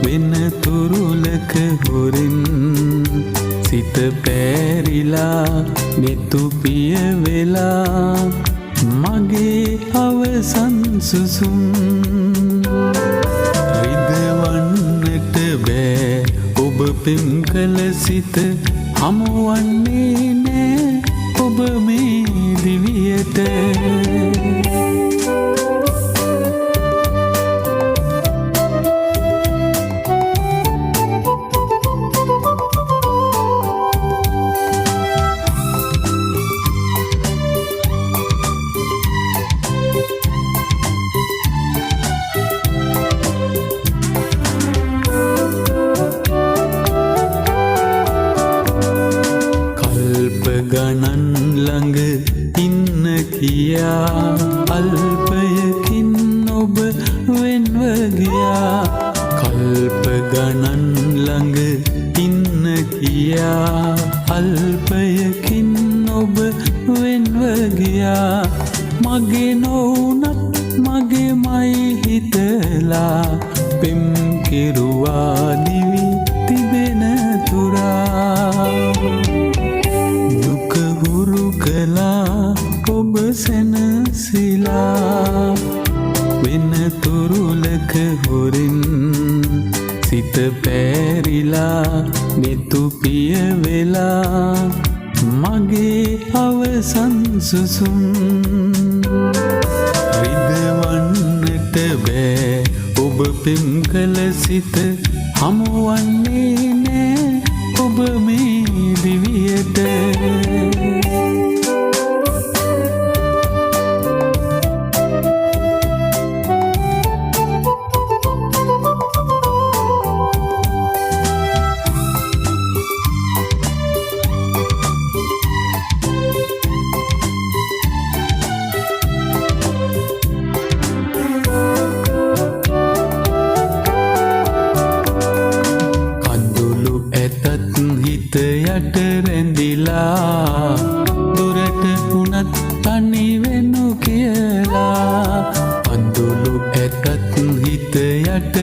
වෙන තුරුලක හොරින් සිත පෑරිලා නෙතු පිය වෙලා මගේ අවසන් සුසුම් රිදවන්නට බෑ ඔබ පෙම් කළ සිත හමුවන්නේ නෑ ඔබ මේ දිවියට ගණන් ළඟ ඉන්න කියා අල්පයකින් ඔබ වෙන්ව ගියා කල්ප ගණන් ළඟ ඉන්න කියා අල්පයකින් ඔබ වෙන්ව ගියා මගේ නොවුනත් මගේමයි හිතලා පෙම් කෙරුවා දිවි තිබෙන තුරා ඔබ සැනසිලා වෙන තුරුලක හොරින් සිත පෑරිලා නෙතු පිය වෙලා මගේ අවසන් සුසුම් රිදවන්නට බෑ ඔබ පෙම් කළ සිත හමුවන්නේ නෑ ඔබ මේ දිවියට යට රැඳිලා